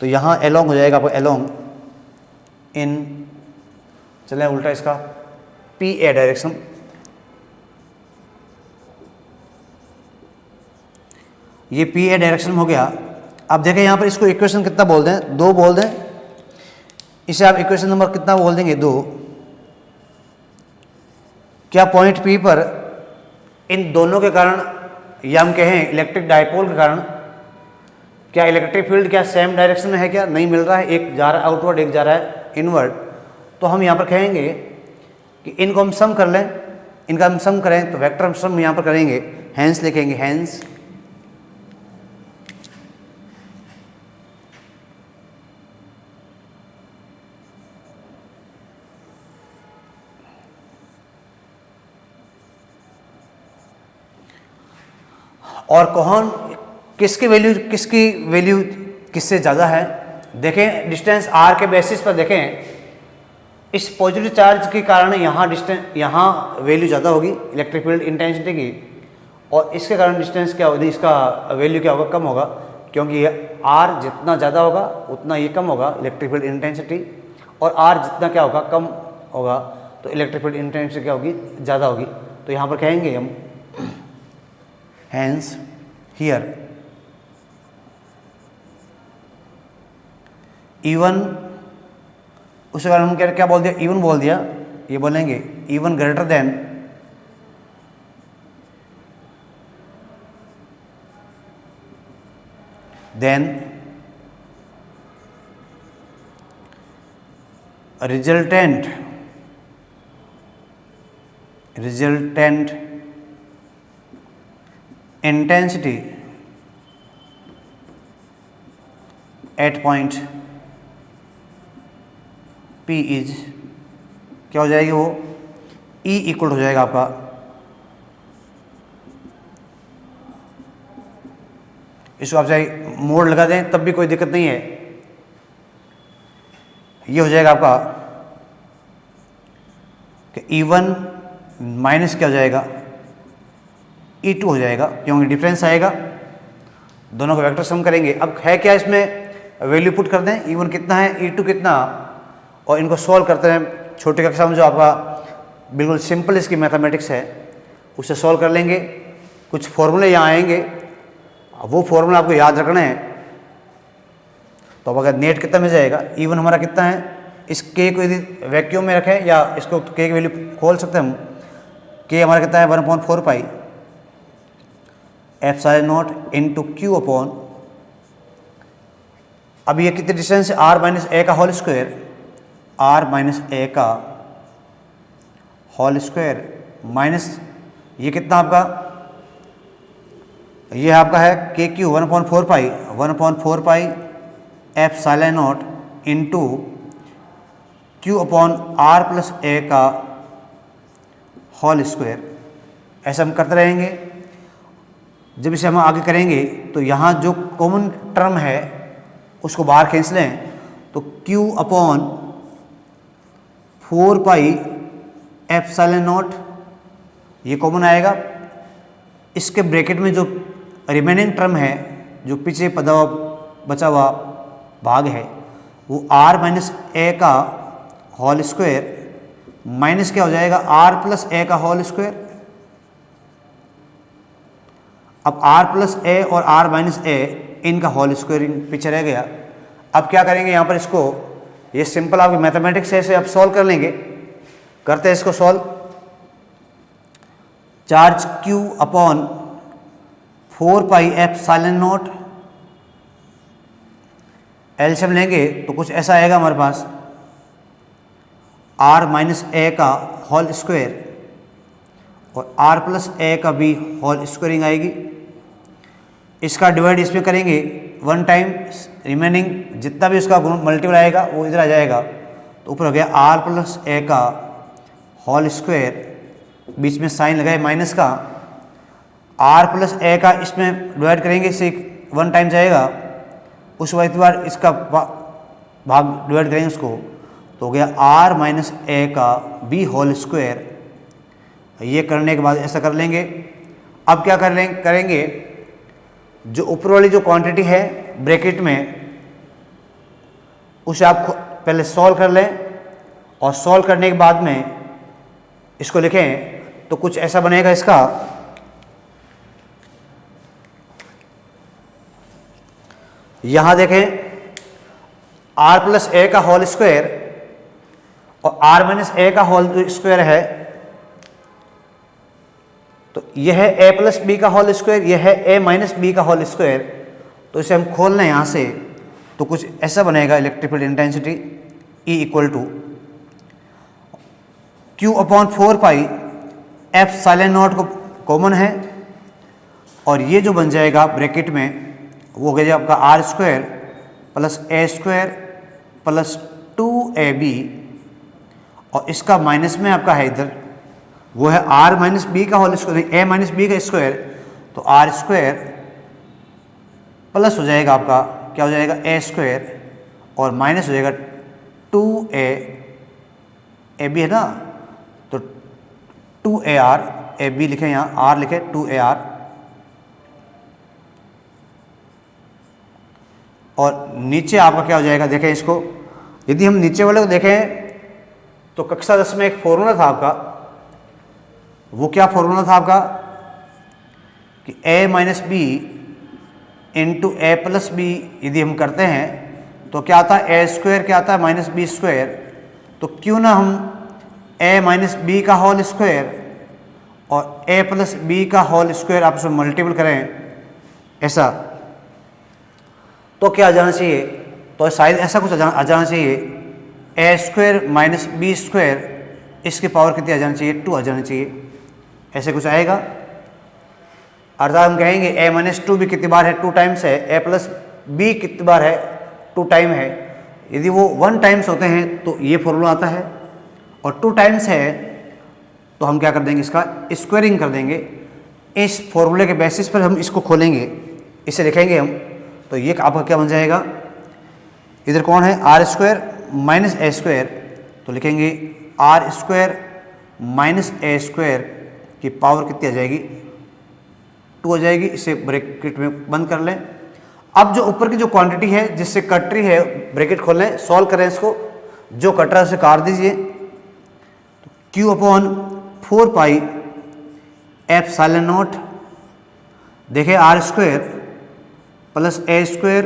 तो यहाँ अलोंग हो जाएगा आपको, अलोंग इन, चलें उल्टा इसका, PA डायरेक्शन। ये PA डायरेक्शन में हो गया। अब देखें यहाँ पर इसको इक्वेशन कितना बोल दें, 2 बोल दें, इसे आप इक्वेशन नंबर कितना बोल देंगे, 2। क्या पॉइंट P पर इन दोनों के कारण, या हम कहें इलेक्ट्रिक डायपोल के कारण, क्या इलेक्ट्रिक फील्ड क्या सेम डायरेक्शन में है, क्या नहीं मिल रहा है, एक जा रहा है आउटवर्ड, एक जा रहा है इनवर्ड। तो हम यहाँ पर कहेंगे कि इनको हम सम कर लें, इनका हम सम करें तो वेक्टर हम सम यहाँ पर करेंगे, हैंस लिखेंगे, हैंस और कौन किसकी वैल्यू किससे ज़्यादा है। देखें डिस्टेंस r के बेसिस पर देखें, इस पॉजिटिव चार्ज के कारण यहाँ यहाँ वैल्यू ज़्यादा होगी इलेक्ट्रिक फील्ड इंटेंसिटी की, और इसके कारण डिस्टेंस क्या होगी, इसका वैल्यू क्या होगा, कम होगा, क्योंकि ये r जितना ज़्यादा होगा उतना ये कम होगा इलेक्ट्रिक फील्ड इंटेंसिटी, और r जितना क्या होगा, कम होगा तो इलेक्ट्रिक फील्ड इंटेंसिटी क्या होगी, ज़्यादा होगी। तो यहाँ पर कहेंगे हम हैंस हियर इवन, उसके बाद हम क्या बोल दिया, इवन बोल दिया, ये बोलेंगे even greater than resultant intensity at point P is क्या हो जाएगी, वो E इक्वल हो जाएगा आपका इसको आप चाहे मोड लगा दें तब भी कोई दिक्कत नहीं है। ये हो जाएगा आपका कि E1 माइनस क्या हो जाएगा, E2 हो जाएगा, क्योंकि डिफरेंस आएगा, दोनों का वेक्टर सम करेंगे। अब है क्या, इसमें वैल्यू पुट कर दें, E1 कितना है, E2 कितना, और इनको सॉल्व करते हैं। छोटे कक्षा में जो आपका बिल्कुल सिंपल इसकी मैथमेटिक्स है उससे सॉल्व कर लेंगे। कुछ फॉर्मूले यहाँ आएंगे, वो फॉर्मूला आपको याद रखना है। तो अब अगर नेट कितना मिल जाएगा, E1 हमारा कितना है, इस के को यदि वैक्यूम में रखें या इसको के की वैल्यू खोल सकते हैं हम, के हमारा कितना है 1/4 pi epsilon naught into Q upon, अब ये कितनी डिस्टेंस है, r माइनस ए का होल स्क्वायर, r माइनस ए का होल स्क्वायर माइनस ये कितना आपका, ये आपका है के Q 1/4 pi epsilon naught into Q upon r plus A का होल स्क्वायर। ऐसा हम करते रहेंगे। जब इसे हम आगे करेंगे तो यहाँ जो कॉमन टर्म है उसको बाहर खींच लें, तो q upon 4 pi epsilon not ये कॉमन आएगा। इसके ब्रैकेट में जो रिमेनिंग टर्म है, जो पीछे बचा हुआ भाग है, वो r माइनस ए का होल स्क्वायर माइनस क्या हो जाएगा, r प्लस ए का होल स्क्वायर। अब r प्लस ए और r माइनस ए इनका होल स्क्वायर पीछे रह गया। अब क्या करेंगे यहाँ पर, इसको ये सिंपल आपकी मैथमेटिक्स है, इसे आप सॉल्व कर लेंगे। करते हैं इसको solve. Charge q upon 4 pi epsilon not, LCM लेंगे तो कुछ ऐसा आएगा हमारे पास, r माइनस ए का होल स्क्वायर और r प्लस ए का भी होल स्क्वायरिंग आएगी। इसका डिवाइड इसमें करेंगे 1 टाइम, रिमेनिंग जितना भी उसका मल्टीपल आएगा वो इधर आ जाएगा। तो ऊपर हो गया r प्लस ए का होल स्क्वायर, बीच में साइन लगाए माइनस का, r प्लस ए का इसमें डिवाइड करेंगे, इससे 1 टाइम जाएगा, उस वक्त बार इसका भाग डिवाइड करेंगे उसको, तो हो गया r माइनस ए का बी होल स्क्वायर। ये करने के बाद ऐसा कर लेंगे। अब क्या करेंगे, जो ऊपर वाली जो क्वांटिटी है ब्रैकेट में, उसे आप पहले सॉल्व कर लें, और सॉल्व करने के बाद में इसको लिखें तो कुछ ऐसा बनेगा इसका, यहां देखें r प्लस ए का होल स्क्वायर और r माइनस ए का होल स्क्वायर है, तो यह है a प्लस बी का होल स्क्वायर, यह है a माइनस बी का होल स्क्वायर। तो इसे हम खोल लें यहाँ से, तो कुछ ऐसा बनेगा electric field intensity E equal to q upon 4 pi epsilon naught को कॉमन है, और ये जो बन जाएगा ब्रैकेट में वो हो गया आपका r square plus A square plus 2ab, और इसका माइनस में आपका है इधर, वो है r माइनस बी का whole square, a minus B का स्क्वायर, तो r स्क्वायर प्लस हो जाएगा आपका क्या हो जाएगा a स्क्वायर, और माइनस हो जाएगा 2ab है ना, तो 2ar, ab लिखे यहाँ, r लिखे 2ar, और नीचे आपका क्या हो जाएगा, देखें इसको, यदि हम नीचे वाले को देखें तो कक्षा 10 में एक फॉर्मूला था आपका, वो क्या फॉर्मूला था आपका कि a minus B into A plus B यदि हम करते हैं तो क्या आता है, ए स्क्वायर क्या आता है माइनस बी स्क्वायर। तो क्यों ना हम a माइनस बी का होल स्क्वायर और a प्लस बी का होल स्क्वायर आपस में मल्टीपल करें, ऐसा तो क्या आ जाना चाहिए, तो शायद ऐसा कुछ आ जाना चाहिए, ए स्क्वायर माइनस बी स्क्वायर इसकी पावर कितनी आ जानी चाहिए, 2 आ जानी चाहिए, ऐसे कुछ आएगा। अर्थात हम कहेंगे ए माइनस 2 भी कितनी बार है, 2 टाइम्स है, ए प्लस बी कितनी बार है, 2 टाइम है। यदि वो 1 टाइम्स होते हैं तो ये फॉर्मूला आता है, और 2 टाइम्स है तो हम क्या कर देंगे, इसका स्क्वायरिंग कर देंगे। इस फॉर्मूले के बेसिस पर हम इसको खोलेंगे, इसे लिखेंगे हम, तो ये आपका क्या बन जाएगा, इधर कौन है R square minus A square, तो लिखेंगे R square minus A square की पावर कितनी आ जाएगी, 2 हो जाएगी। इसे ब्रैकेट में बंद कर लें। अब जो ऊपर की जो क्वांटिटी है जिससे कट रही है, ब्रैकेट खोल लें, सॉल्व करें इसको, जो कट रहा है उसे काट दीजिए। तो Q upon 4 pi epsilon naught, देखिए R square plus A square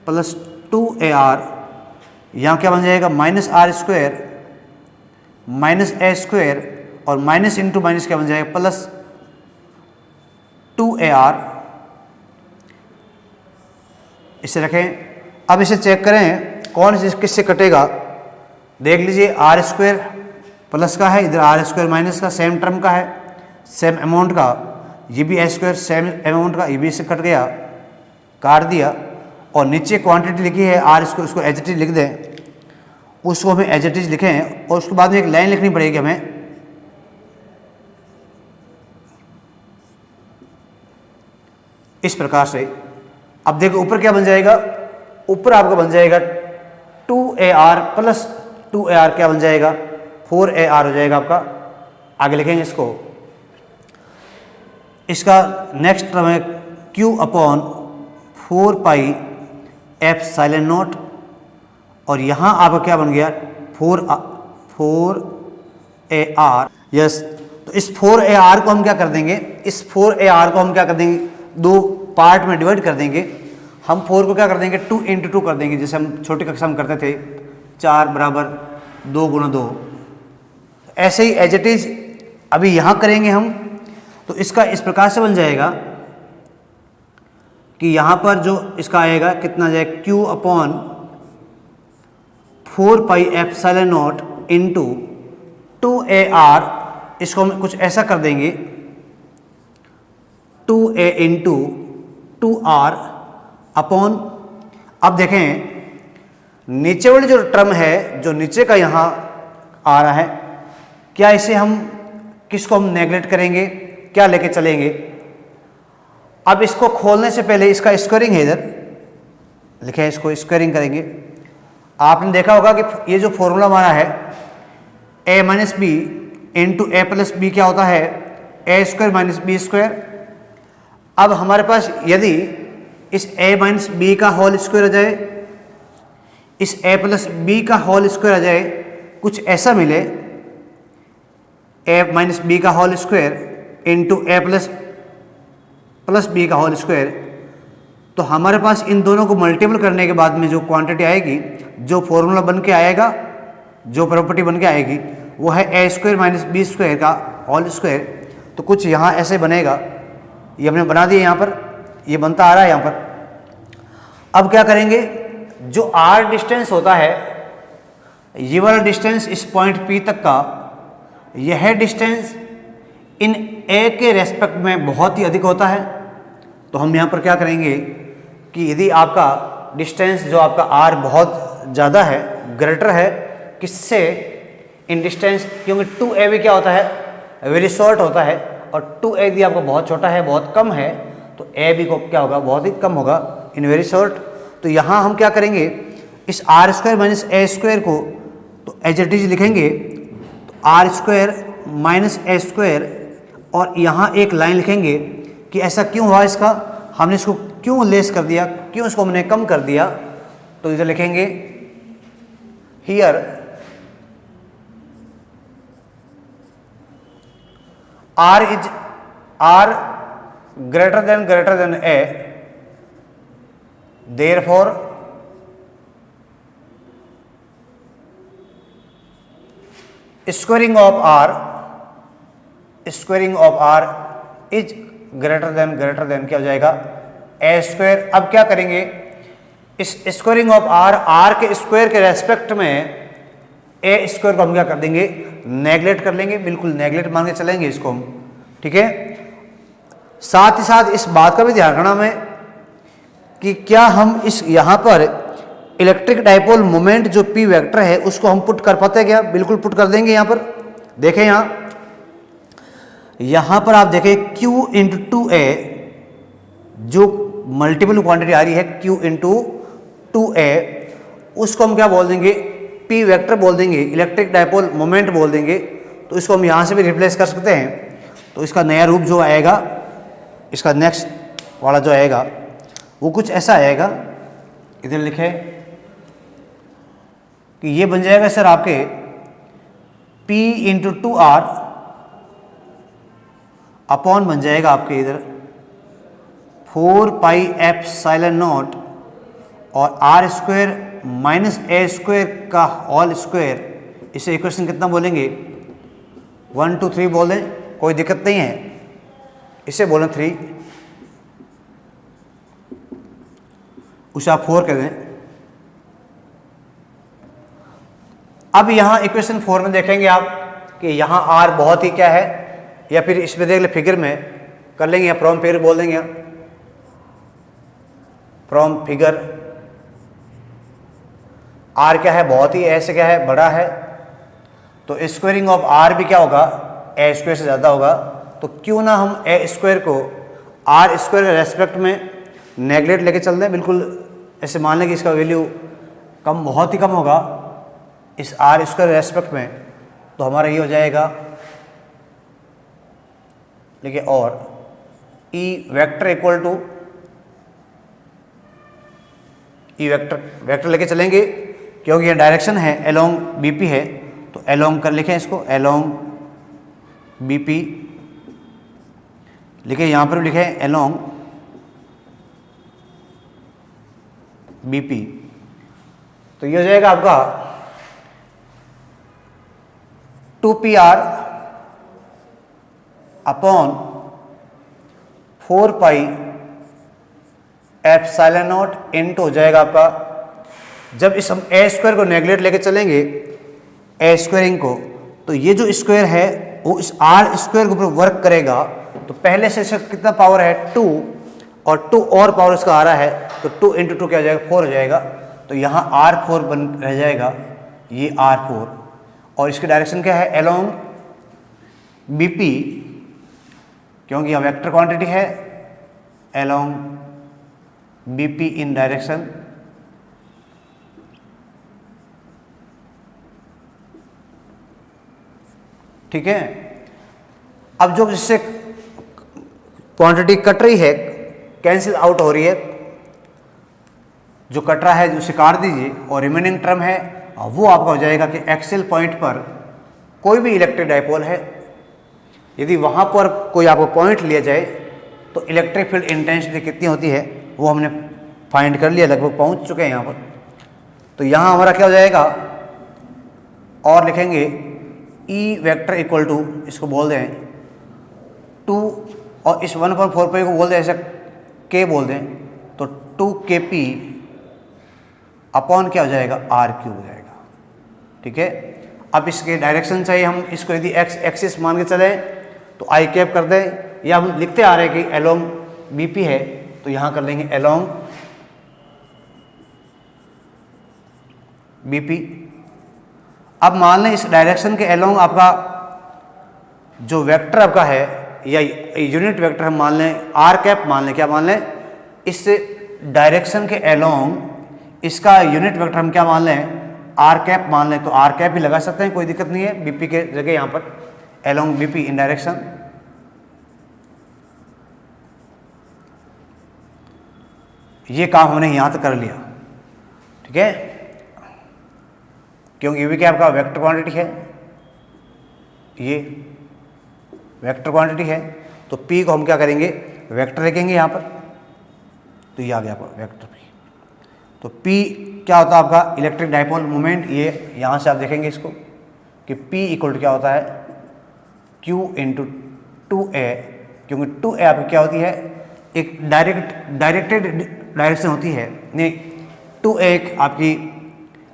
plus 2AR, यहाँ क्या बन जाएगा minus R square minus A square और माइनस इंटू माइनस क्या बन जाएगा प्लस 2AR, इसे रखें। अब इसे चेक करें कौन से किससे कटेगा, देख लीजिए आर स्क्वायर प्लस का है, इधर आर स्क्वायर माइनस का, सेम टर्म का है, सेम अमाउंट का, ये भी ए स्क्वायर सेम अमाउंट का, ये भी इससे कट गया, काट दिया। और नीचे क्वांटिटी लिखी है आर स्क्वायर, उसको एज इट इज लिख दें, उसको हमें एज इट इज लिखें, और उसके बाद में एक लाइन लिखनी पड़ेगी हमें, इस प्रकार से। अब देखो ऊपर क्या बन जाएगा, ऊपर आपका बन जाएगा 2AR प्लस 2AR क्या बन जाएगा 4AR हो जाएगा आपका। आगे लिखेंगे इसको, इसका नेक्स्ट टर्म है Q upon 4 pi epsilon not, और यहाँ आपका क्या बन गया 4AR। यस, तो इस 4AR को हम क्या कर देंगे, इस 4AR को हम क्या कर देंगे, 2 पार्ट में डिवाइड कर देंगे। हम 4 को क्या कर देंगे 2 इंटू 2 कर देंगे, जैसे हम छोटी कक्षा में करते थे, 4 बराबर 2 गुणा 2। ऐसे ही एज इट इज अभी यहाँ करेंगे हम, तो इसका इस प्रकार से बन जाएगा कि यहाँ पर जो इसका आएगा कितना जाएगा Q upon 4 pi epsilon not into 2AR, इसको हम कुछ ऐसा कर देंगे 2A इंटू 2R अपॉन, अब देखें नीचे वाली जो टर्म है, जो नीचे का यहाँ आ रहा है, क्या इसे हम किसको हम नेगलेक्ट करेंगे, क्या लेके चलेंगे। अब इसको खोलने से पहले इसका स्क्वायरिंग है, इधर लिखे है, इसको स्क्वायरिंग करेंगे। आपने देखा होगा कि ये जो फॉर्मूला हमारा है a minus B into A plus B क्या होता है A square minus B square. अब हमारे पास यदि इस a माइनस बी का होल स्क्वायर आ जाए, इस a प्लस बी का होल स्क्वायर आ जाए, कुछ ऐसा मिले a माइनस बी का whole square into A plus B का होल स्क्वायर, तो हमारे पास इन दोनों को मल्टीपल करने के बाद में जो क्वांटिटी आएगी, जो फॉर्मूला बन के आएगा, जो प्रॉपर्टी बन के आएगी, वो है A square minus B square का होल स्क्वायर। तो कुछ यहाँ ऐसे बनेगा, ये हमने बना दिया, यहाँ पर ये बनता आ रहा है यहाँ पर। अब क्या करेंगे, जो r डिस्टेंस होता है, ये वाला डिस्टेंस इस पॉइंट P तक का, यह डिस्टेंस इन A के रेस्पेक्ट में बहुत ही अधिक होता है। तो हम यहाँ पर क्या करेंगे कि यदि आपका डिस्टेंस जो आपका r बहुत ज़्यादा है, ग्रेटर है, किससे, इन डिस्टेंस, क्योंकि 2A भी क्या होता है वेरी शॉर्ट होता है, और 2A यदि आपका बहुत छोटा है, बहुत कम है, तो A भी को क्या होगा बहुत ही कम होगा, इन वेरी शॉर्ट। तो यहाँ हम क्या करेंगे, इस R square minus A square को तो एज इट इज लिखेंगे, तो R square minus A square, और यहाँ एक लाइन लिखेंगे कि ऐसा क्यों हुआ, इसका हमने इसको क्यों लेस कर दिया, क्यों इसको हमने कम कर दिया। तो इधर लिखेंगे here R greater than A, therefore squaring of R is greater than क्या हो जाएगा A स्क्वायर। अब क्या करेंगे, इस स्क्वायरिंग ऑफ R के स्क्वायर के रेस्पेक्ट में A स्क्वायर को हम क्या कर देंगे, नेगलेक्ट कर लेंगे, बिल्कुल नेगलेक्ट मान के चलेंगे इसको हम, ठीक है। साथ ही साथ इस बात का भी ध्यान रखना हमें कि क्या हम इस यहाँ पर इलेक्ट्रिक डाइपोल मोमेंट जो P वेक्टर है उसको हम पुट कर पाते हैं क्या, बिल्कुल पुट कर देंगे। यहाँ पर देखें, यहाँ पर आप देखें Q इंटू 2A जो मल्टीपल क्वांटिटी आ रही है Q इंटू 2A, उसको हम क्या बोल देंगे, P वेक्टर बोल देंगे, इलेक्ट्रिक डाइपोल मोमेंट बोल देंगे। तो इसको हम यहाँ से भी रिप्लेस कर सकते हैं। तो इसका नया रूप जो आएगा, इसका नेक्स्ट वाला जो आएगा वो कुछ ऐसा आएगा, इधर लिखे कि ये बन जाएगा सर आपके P इंटू 2R अपॉन बन जाएगा आपके इधर 4 पाई एप्सिलॉन नॉट और R square minus A square का होल स्क्वायर। इसे इक्वेशन कितना बोलेंगे, 1 2 3 बोल दें, कोई दिक्कत नहीं है, इसे बोलें 3, उसे आप 4 कर दें। अब यहाँ इक्वेशन 4 में देखेंगे आप कि यहाँ R बहुत ही क्या है, या फिर इसमें देख ले फिगर में कर लेंगे, या फ्रॉम फिगर बोल देंगे, फ्रॉम फिगर R क्या है, बहुत ही ऐसे क्या है, बड़ा है। तो स्क्वायरिंग ऑफ R भी क्या होगा, A स्क्वायर से ज़्यादा होगा। तो क्यों ना हम A स्क्वायर को R स्क्वायर के रेस्पेक्ट में नेगलेक्ट लेके चल दें, बिल्कुल ऐसे मान लें कि इसका वैल्यू कम, बहुत ही कम होगा इस R स्क्वायर रेस्पेक्ट में। तो हमारा ये हो जाएगा, देखिए, और E vector equal to E vector लेके चलेंगे, क्योंकि ये डायरेक्शन है अलोंग BP है। तो अलोंग कर लिखें इसको, अलोंग BP लिखे, यहाँ पर भी लिखें अलोंग BP। तो ये हो जाएगा आपका 2PR upon 4 pi epsilon naught into हो जाएगा आपका, जब इस हम A स्क्वायर को नेगलेक्ट लेके चलेंगे, A स्क्वायरिंग को, तो ये जो स्क्वायर है वो इस R स्क्वायर के ऊपर वर्क करेगा। तो पहले से इसका कितना पावर है, 2, और 2 और पावर इसका आ रहा है, तो 2 इंटू 2 क्या हो जाएगा, 4 हो जाएगा। तो यहाँ R4 बन रह जाएगा, ये R4, और इसकी डायरेक्शन क्या है, अलोंग BP, क्योंकि यह वेक्टर क्वांटिटी है, अलोंग BP इन डायरेक्शन। ठीक है। अब जो इससे क्वांटिटी कट रही है, कैंसिल आउट हो रही है, जो कट रहा है उसे काट दीजिए, और रिमेनिंग टर्म है वो आपका हो जाएगा कि एक्सेल पॉइंट पर कोई भी इलेक्ट्रिक डाइपोल है, यदि वहाँ पर कोई आपको पॉइंट लिया जाए तो इलेक्ट्रिक फील्ड इंटेंसिटी कितनी होती है वो हमने फाइंड कर लिया, लगभग पहुँच चुके हैं यहाँ पर। तो यहाँ हमारा क्या हो जाएगा, और लिखेंगे E वेक्टर इक्वल टू, इसको बोल दें 2, और इस 1/4 को बोल दें ऐसा K बोल दें, तो 2KP अपॉन क्या हो जाएगा, R³ हो जाएगा। ठीक है। अब इसके डायरेक्शन चाहिए, हम इसको यदि x एक्सिस मान के चले तो I कैप कर दें, या हम लिखते आ रहे हैं कि अलोंग BP है, तो यहाँ कर लेंगे अलोंग BP। अब मान लें इस डायरेक्शन के अलोंग आपका जो वेक्टर आपका है, या यूनिट वेक्टर हम मान लें R कैप मान लें, क्या मान लें, इस डायरेक्शन के अलोंग इसका यूनिट वेक्टर हम क्या मान लें, R कैप मान लें। तो R कैप भी लगा सकते हैं, कोई दिक्कत नहीं है, BP के जगह यहाँ पर अलोंग BP इन डायरेक्शन। ये काम हमने यहाँ तक कर लिया। ठीक है, क्योंकि ये क्या आपका वेक्टर क्वांटिटी है, ये वेक्टर क्वांटिटी है, तो P को हम क्या करेंगे, वेक्टर लिखेंगे यहाँ पर, तो ये आ गया आपका वेक्टर P। तो P क्या होता है आपका इलेक्ट्रिक डाइपोल मोमेंट, ये यहाँ से आप देखेंगे इसको कि P इक्वल टू क्या होता है Q इंटू 2A, क्योंकि 2A आपकी क्या होती है, एक डायरेक्टेड डायरेक्शन होती है, नहीं 2A एक आपकी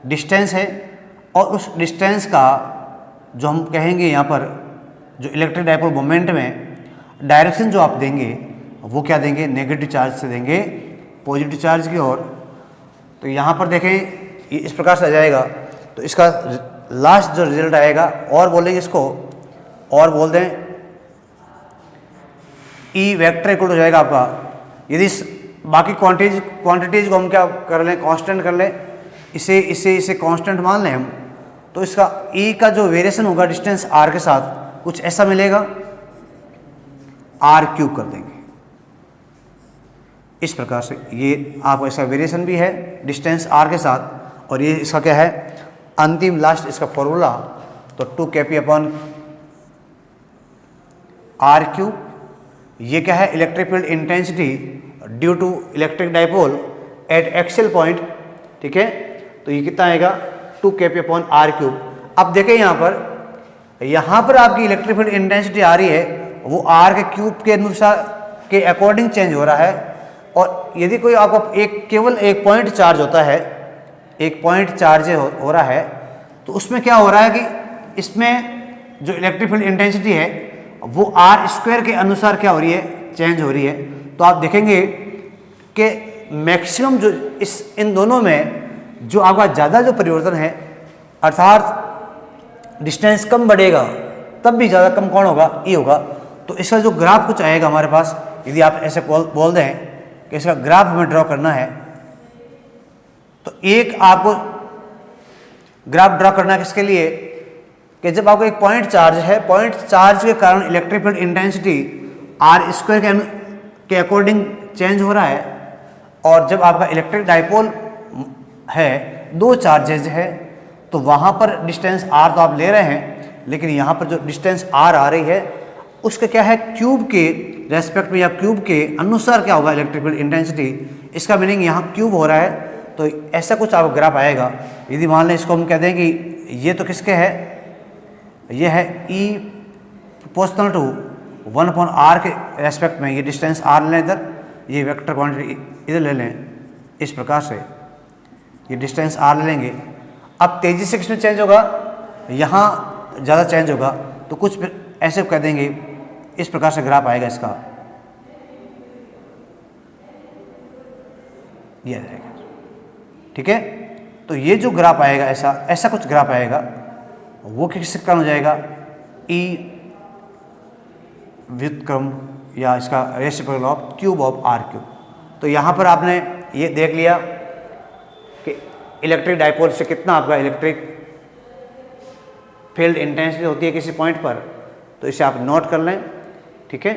डिस्टेंस है, और उस डिस्टेंस का जो हम कहेंगे यहाँ पर जो इलेक्ट्रिक डाइपोल मोमेंट में डायरेक्शन जो आप देंगे वो क्या देंगे, नेगेटिव चार्ज से देंगे पॉजिटिव चार्ज की ओर। तो यहाँ पर देखें ये इस प्रकार से आ जाएगा, तो इसका लास्ट जो रिजल्ट आएगा, और बोलेंगे इसको, और बोल दें ई वेक्टर इक्वल हो जाएगा आपका, यदि बाकी क्वांटिटीज को हम क्या कर लें, कांस्टेंट कर लें, इसे कांस्टेंट मान लें हम, तो इसका ई का जो वेरिएशन होगा डिस्टेंस आर के साथ कुछ ऐसा मिलेगा, आर क्यूब कर देंगे इस प्रकार से। ये आपको इसका वेरिएशन भी है डिस्टेंस आर के साथ, और ये इसका क्या है अंतिम लास्ट इसका फॉर्मूला, तो 2kp अपॉन आर क्यूब। ये क्या है electric field intensity due to electric dipole at axial point, ठीक है। तो ये कितना आएगा 2kp अपॉन आर क्यूब। अब देखें यहाँ पर आपकी इलेक्ट्रिक फील्ड इंटेंसिटी आ रही है वो आर के क्यूब के अनुसार के अकॉर्डिंग चेंज हो रहा है, और यदि कोई आपको केवल एक पॉइंट चार्ज होता है, एक पॉइंट चार्ज हो रहा है, तो उसमें क्या हो रहा है कि इसमें जो इलेक्ट्रिक फील्ड इंटेंसिटी है वो आर स्क्वायर के अनुसार क्या हो रही है, चेंज हो रही है। तो आप देखेंगे कि मैक्सिमम जो इन दोनों में जो आपका ज़्यादा जो परिवर्तन है, अर्थात डिस्टेंस कम बढ़ेगा तब भी ज़्यादा कम कौन होगा, ई होगा। तो इसका जो ग्राफ कुछ आएगा हमारे पास, यदि आप ऐसे बोल दें कि इसका ग्राफ हमें ड्रॉ करना है, तो एक आपको ग्राफ ड्रॉ करना है किसके लिए, कि जब आपको एक पॉइंट चार्ज है, पॉइंट चार्ज के कारण electric field intensity R square के अकॉर्डिंग चेंज हो रहा है, और जब आपका इलेक्ट्रिक डाइपोल है, दो चार्जेज है, तो वहाँ पर डिस्टेंस आर तो आप ले रहे हैं, लेकिन यहाँ पर जो डिस्टेंस आर आ रही है उसका क्या है क्यूब के रेस्पेक्ट में या क्यूब के अनुसार क्या होगा इलेक्ट्रिक फील्ड इंटेंसिटी। इसका मीनिंग यहाँ क्यूब हो रहा है, तो ऐसा कुछ आपको ग्राफ आएगा। यदि मान लें इसको हम कह दें कि ये तो किसके है, ये है ई प्रोपोर्शनल टू 1/r के रेस्पेक्ट में, ये डिस्टेंस आर लें इधर, ये वेक्टर क्वांटिटी इधर ले लें, इस प्रकार से ये डिस्टेंस आर ले लेंगे। अब तेज़ी से किसमें चेंज होगा, यहाँ ज़्यादा चेंज होगा, तो कुछ ऐसे कह देंगे, इस प्रकार से ग्राफ आएगा इसका, ये आ जाएगा, ठीक है। तो ये जो ग्राफ आएगा ऐसा कुछ ग्राफ आएगा, वो किससे कम हो जाएगा, ई व्युत्क्रम या इसका reciprocal of cube of R cube. तो यहाँ पर आपने ये देख लिया कि इलेक्ट्रिक डाइपोल से कितना आपका इलेक्ट्रिक फील्ड इंटेंसिटी होती है किसी पॉइंट पर, तो इसे आप नोट कर लें, ठीक है।